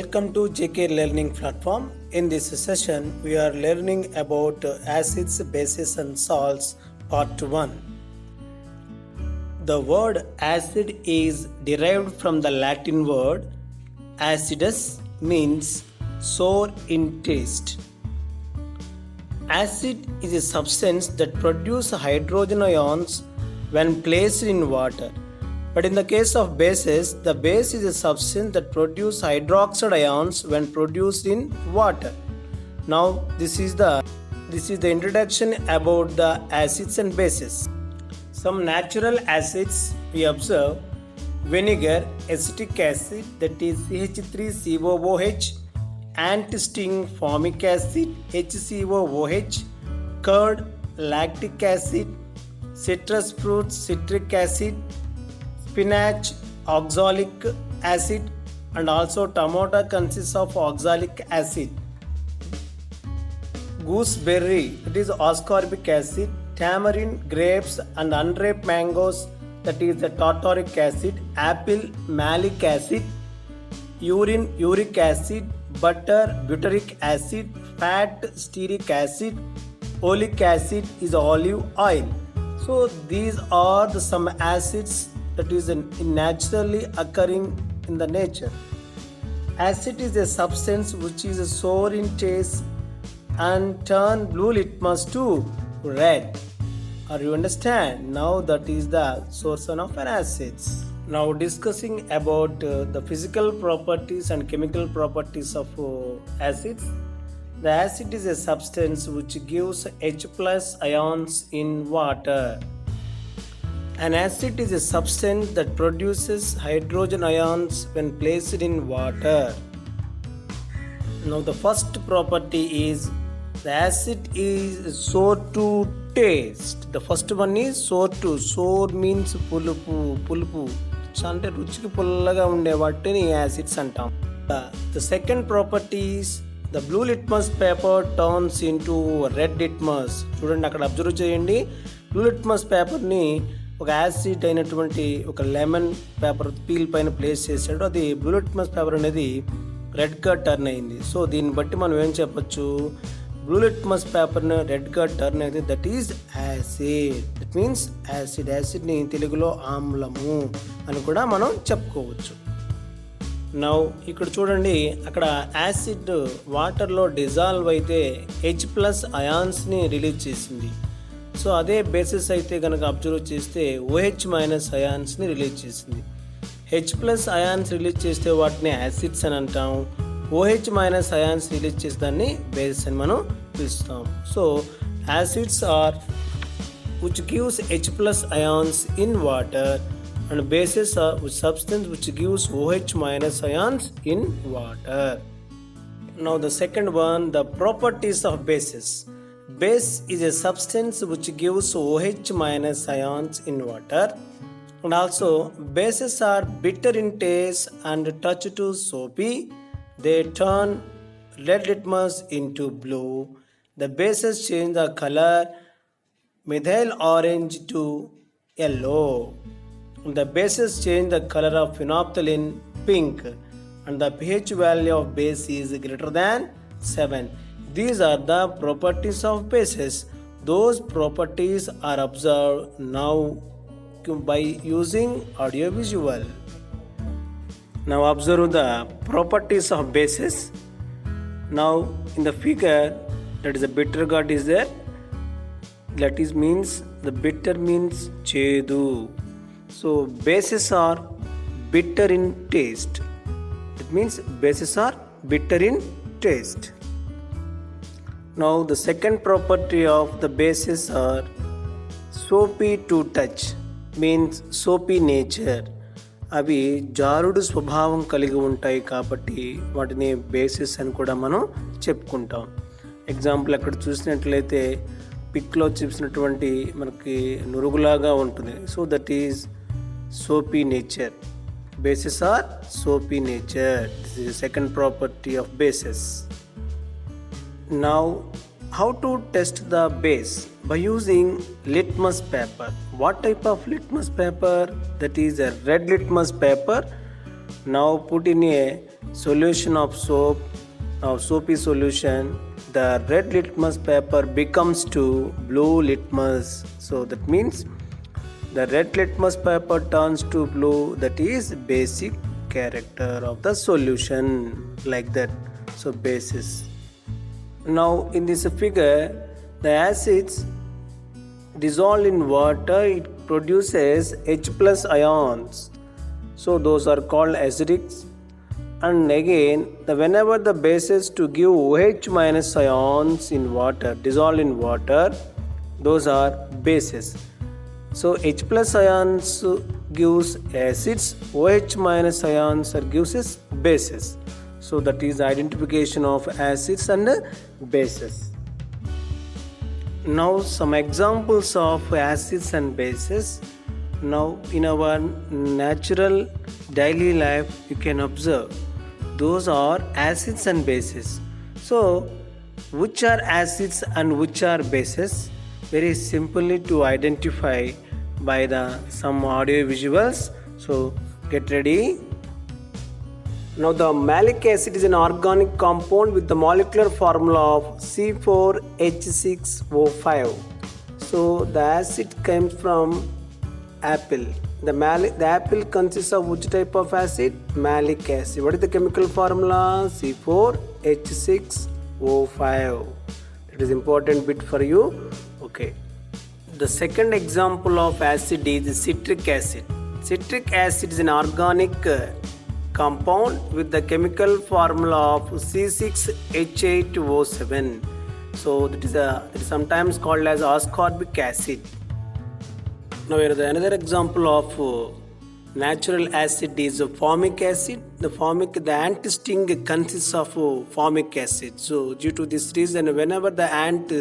Welcome to JK Learning Platform. In this session, we are learning about acids, bases and salts part 1. The word acid is derived from the Latin word acidus, means sour in taste. Acid is a substance that produces hydrogen ions when placed in water. But in the case of bases, the base is a substance that produces hydroxide ions when produced in water. Now this is the introduction about the acids and bases. Some natural acids we observe: vinegar, acetic acid, that is CH3COOH, anti-sting formic acid, HCOOH, curd, lactic acid, citrus fruits, citric acid, spinach, oxalic acid, and also tomato consists of oxalic acid. Gooseberry, that is ascorbic acid, tamarind, grapes and unripe mangoes, that is the tartaric acid, apple, malic acid, urine, uric acid, butter, butyric acid, fat, stearic acid, oleic acid is olive oil. So these are some acids that is naturally occurring in the nature. Acid is a substance which is sour in taste and turn blue litmus to red. Are you understand? Now that is the source of an acids. Now discussing about the physical properties and chemical properties of acids. The acid is a substance which gives H plus ions in water. An acid is a substance that produces hydrogen ions when placed in water. Now the first property is the acid is sour to taste. The first one is sour to. Sour means pulupu. అంటే రుచికి పుల్లగా ఉండే వాటిని acids అంటాం. The second property is the blue litmus paper turns into red litmus. చూడండి అక్కడ observe చేయండి. Blue litmus పేపర్ని ఒక యాసిడ్ అయినటువంటి ఒక లెమన్ పేపర్ పీల్ పైన ప్లేస్ చేశాడు. అది బ్లూ లిట్మస్ పేపర్ అనేది రెడ్గా టర్న్ అయింది. సో దీన్ని బట్టి మనం ఏం చెప్పచ్చు, బ్లూ లిట్మస్ పేపర్ని రెడ్గా టర్న్ అయితే that is acid. That means acid. యాసిడ్ని తెలుగులో ఆమ్లము అని కూడా మనం చెప్పుకోవచ్చు. నౌ ఇక్కడ చూడండి, అక్కడ యాసిడ్ వాటర్లో డిజాల్వ్ అయితే H ప్లస్ అయాన్స్ని రిలీజ్ చేసింది. సో అదే బేసిస్ అయితే కనుక అబ్జర్వ్ చేస్తే OH మైనస్ అయాన్స్ని రిలీజ్ చేసింది. H ప్లస్ అయాన్స్ రిలీజ్ చేస్తే వాటిని యాసిడ్స్ అని అంటాం. OH మైనస్ అయాన్స్ రిలీజ్ చేసే దాన్ని బేసిస్ అని మనం పిలుస్తాం. So acids are which gives H plus ions in water and bases are substance which gives OH minus ions in water. Now the second one, the properties of bases. Base is a substance which gives OH minus ions in water, and also bases are bitter in taste and touch to soapy. They turn red litmus into blue. The bases change the color methyl orange to yellow. The bases change the color of phenolphthalein pink, and the pH value of base is greater than 7. These are the properties of bases. Those properties are observed now by using audiovisual. Now observe the properties of bases. Now in the figure, that is a bitter gourd is there. That is means the bitter means chedu. So bases are bitter in taste. It means bases are bitter in taste. Now the second property of the bases are soapy to touch, means soapy nature. అవి జారుడు స్వభావం కలిగి ఉంటాయి కాబట్టి వాటిని basis అని కూడా మనం చెప్పుకుంటాం. ఎగ్జాంపుల్ అక్కడ చూసినట్లయితే పిక్లో చూసినటువంటి మనకి నురుగులాగా ఉంటుంది. So that is soapy nature. Bases are soapy nature. This is the second property of bases. Now how to test the base? By using litmus paper. What type of litmus paper? That is a red litmus paper. Now put in a solution of soap, now soapy solution, the red litmus paper becomes to blue litmus. So that means the red litmus paper turns to blue, that is basic character of the solution, like that. So basis. Now in this figure, the acids dissolved in water, it produces H plus ions. So those are called acidics. And again, whenever the bases to give OH minus ions in water, dissolved in water, those are bases. So H plus ions gives acids, OH minus ions gives us bases. So that is identification of acids and bases. Now some examples of acids and bases. Now in our natural daily life you can observe those are acids and bases. So which are acids and which are bases? Very simply to identify by the some audio visuals. So get ready. Now the malic acid is an organic compound with the molecular formula of C4H6O5. So the acid comes from apple. The apple consists of which type of acid? Malic acid. What is the chemical formula? C4H6O5. It is important bit for you. Okay. The second example of acid is citric acid. Citric acid is an organic compound with the chemical formula of C6H8O7. So that is sometimes called as ascorbic acid. Now here is another example of natural acid is formic acid. The anti-sting consists of formic acid. So due to this reason, whenever the ant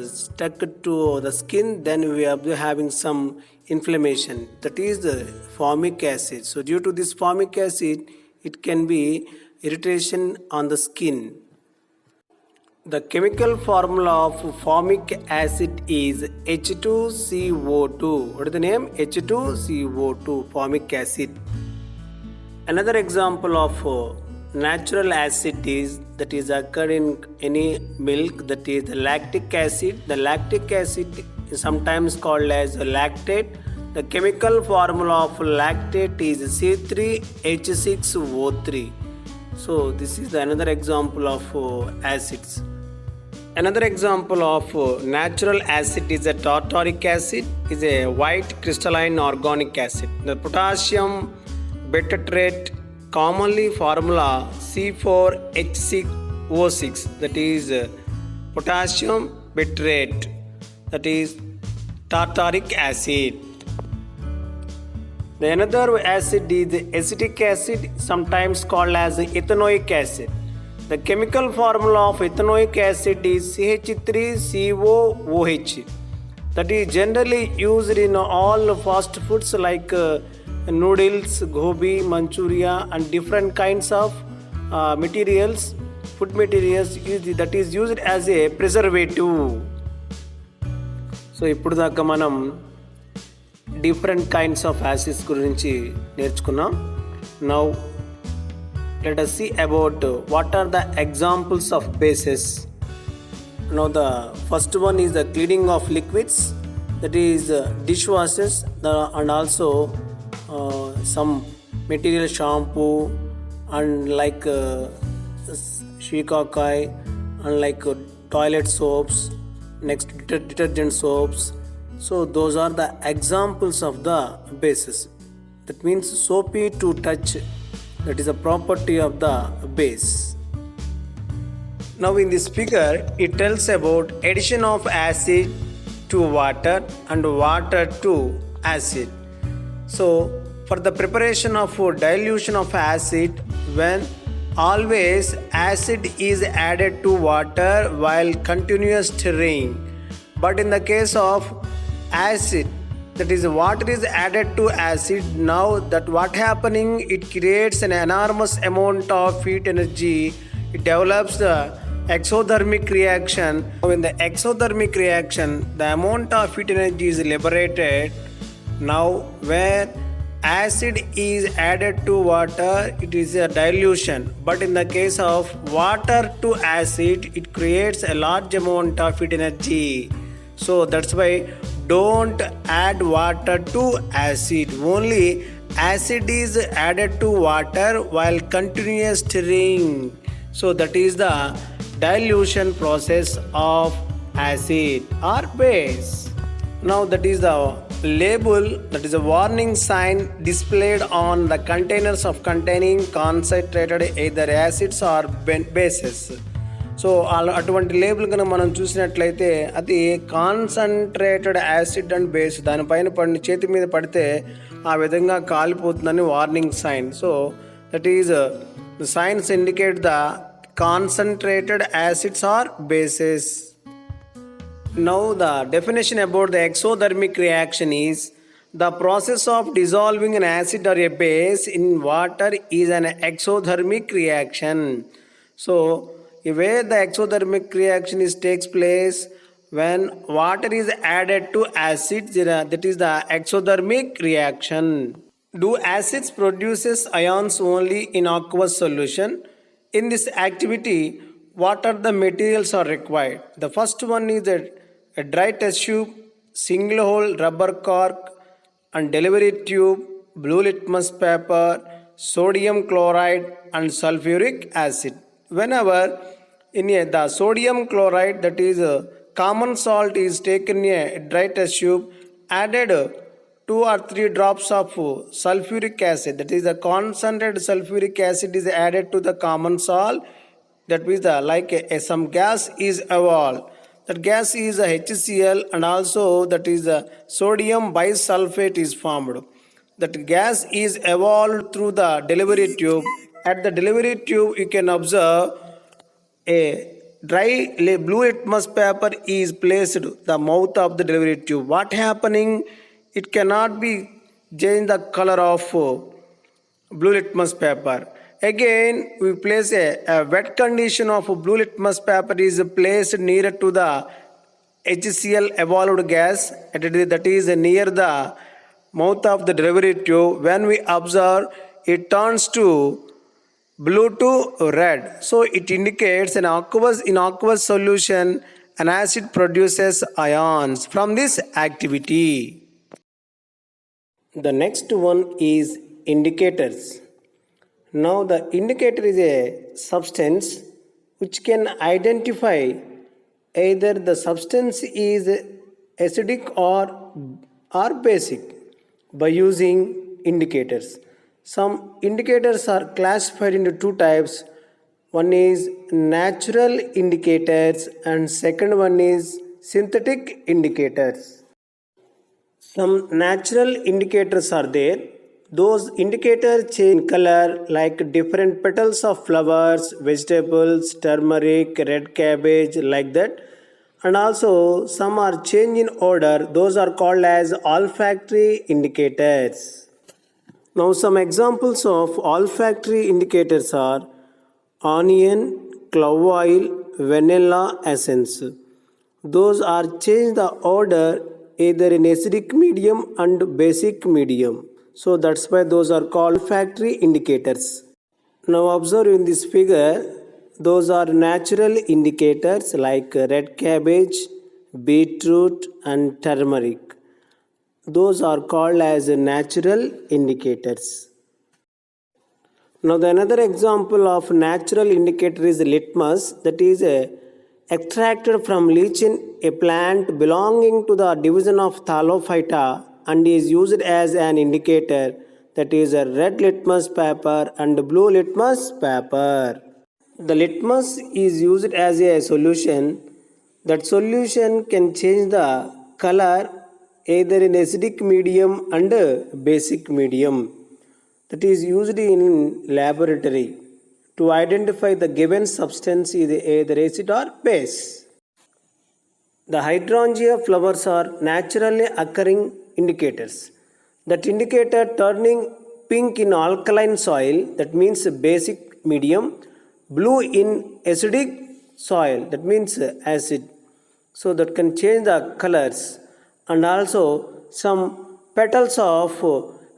stuck to the skin, then we are having some inflammation. That is the formic acid. So due to this formic acid, it can be irritation on the skin. The chemical formula of formic acid is H2CO2. What is the name? H2CO2, formic acid. Another example of natural acid is that is occurred in any milk, that is the lactic acid. The lactic acid is sometimes called as lactate. The chemical formula of lactate is C3H6O3. So this is another example of acids. Another example of natural acid is a tartaric acid, is a white crystalline organic acid. The potassium betatrate commonly formula C4H6O6, that is potassium bitrate, that is tartaric acid. The another acid is acetic acid, sometimes called as ethanoic acid. The chemical formula of ethanoic acid is CH3COOH. That is generally used in all fast foods like noodles, gobi, manchuria, and different kinds of materials, food materials that is used as a preservative. So ఇప్పుడు దాకా మనం different kinds of acids గురించి నేర్చుకున్నాం. Now let us see about what are the examples of bases. Now the first one is the cleaning of liquids, that is dishwashers and also some material shampoo and like shikakai and like toilet soaps, next detergent soaps. So those are the examples of the bases. That means soapy to touch, that is a property of the base. Now in this figure it tells about addition of acid to water and water to acid. So for the preparation of dilution of acid, when always acid is added to water while continuous stirring, but in the case of acid, that is water is added to acid, now that what happening, it creates an enormous amount of heat energy. It develops the exothermic reaction. In the exothermic reaction, the amount of heat energy is liberated. Now where acid is added to water, it is a dilution. But in the case of water to acid, it creates a large amount of heat energy. So that's why don't add water to acid. Only acid is added to water while continuous stirring. So that is the dilution process of acid or base. Now that is the label, that is a warning sign displayed on the containers of containing concentrated either acids or bases. So అటువంటి label కనుక మనం చూసినట్లయితే అది concentrated acid and base దానిపైన పడిన చేతి మీద పడితే ఆ విధంగా కాలిపోతుందని warning sign. So that is the signs indicate the concentrated acids or bases. Now the definition about the exothermic reaction is the process of dissolving an acid or a base in water is an exothermic reaction. So where the exothermic reaction takes place when water is added to acid, that is the exothermic reaction. Do acids produces ions only in aqueous solution? In this activity, what are the materials are required? The first one is a dry test tube, single hole rubber cork and delivery tube, blue litmus paper, sodium chloride and sulfuric acid. Whenever the sodium chloride, that is common salt, is taken in a dry test tube, added 2 or 3 drops of sulfuric acid, that is the concentrated sulfuric acid is added to the common salt, that means some gas is evolved. That gas is a HCl and also that is a sodium bisulfate is formed. That gas is evolved through the delivery tube. At the delivery tube you can observe a dry blue litmus paper is placed the mouth of the delivery tube. What happening? It cannot be change the color of blue litmus paper. Again, we place a wet condition of blue litmus paper is placed near to the HCl evolved gas, that is near the mouth of the delivery tube. When we observe, it turns to blue to red. So it indicates in aqueous solution, an acid produces ions from this activity. The next one is indicators. Now the indicator is a substance which can identify either the substance is acidic or basic by using indicators. Some indicators are classified into 2 types. One is natural indicators and second one is synthetic indicators. Some natural indicators are there. Those indicators change color like different petals of flowers, vegetables, turmeric, red cabbage, like that. And also some are change in odor. Those are called as olfactory indicators. Now some examples of olfactory indicators are onion, clove oil, vanilla essence. Those are change the odor either in acidic medium and basic medium. So that's why those are called olfactory indicators. Now observe in this figure, those are natural indicators like red cabbage, beetroot and turmeric. Those are called as natural indicators. Now the another example of natural indicator is litmus, that is extracted from lichen, a plant belonging to the division of Thallophyta, and is used as an indicator, that is a red litmus paper and blue litmus paper. The litmus is used as a solution. That solution can change the color either in acidic medium and basic medium. That is used in laboratory to identify the given substance is either acid or base. The hydrangea flowers are naturally occurring indicators. That indicator turning pink in alkaline soil, that means basic medium, blue in acidic soil, that means acid. So that can change the colors. And also some petals of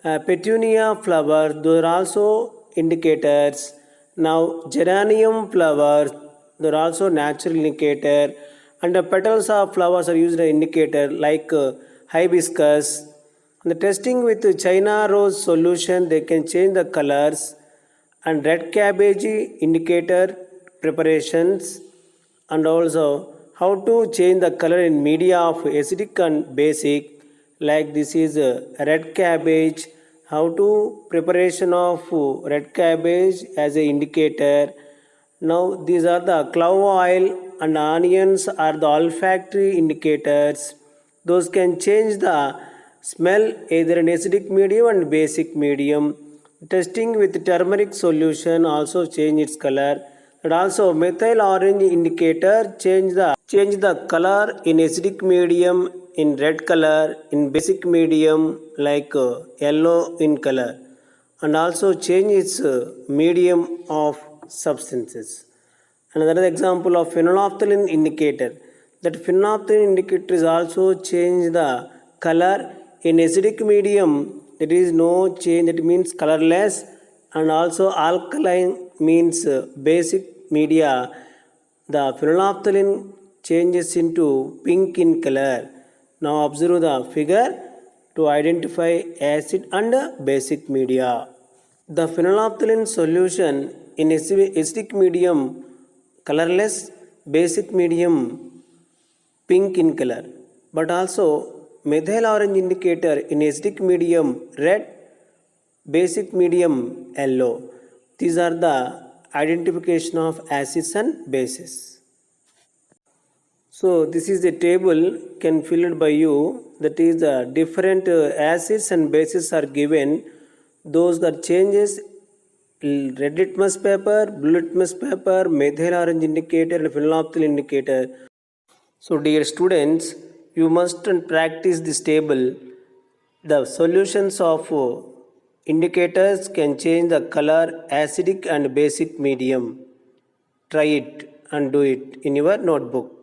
Petunia flowers, those are also indicators. Now geranium flowers, they are also natural indicator. And the petals of flowers are used as indicator like hibiscus. And the testing with China rose solution, they can change the colors. And red cabbage indicator preparations, and also how to change the color in media of acidic and basic, like this is red cabbage, how to preparation of red cabbage as a indicator. Now these are the clove oil and onions are the olfactory indicators, those can change the smell either in acidic medium and basic medium. Testing with turmeric solution also change its color. And also methyl orange indicator change the color in acidic medium in red color, in basic medium like yellow in color, and also change its medium of substances. Another example of phenolphthalein indicator, that phenolphthalein indicator is also change the color in acidic medium, there is no change, that means colorless. And also alkaline means basic media, the phenolphthalein changes into pink in color. Now observe the figure to identify acid and basic media. The phenolphthalein solution in acidic medium colorless, basic medium pink in color, but also methyl orange indicator in acidic medium red, basic medium yellow. These are the identification of acids and bases. So this is the table can filled by you, that is the different acids and bases are given, those are changes red litmus paper, blue litmus paper, methyl orange indicator and phenolphthalein indicator. So dear students, you must practice this table. The solutions of indicators can change the color acidic and basic medium. Try it and do it in your notebook.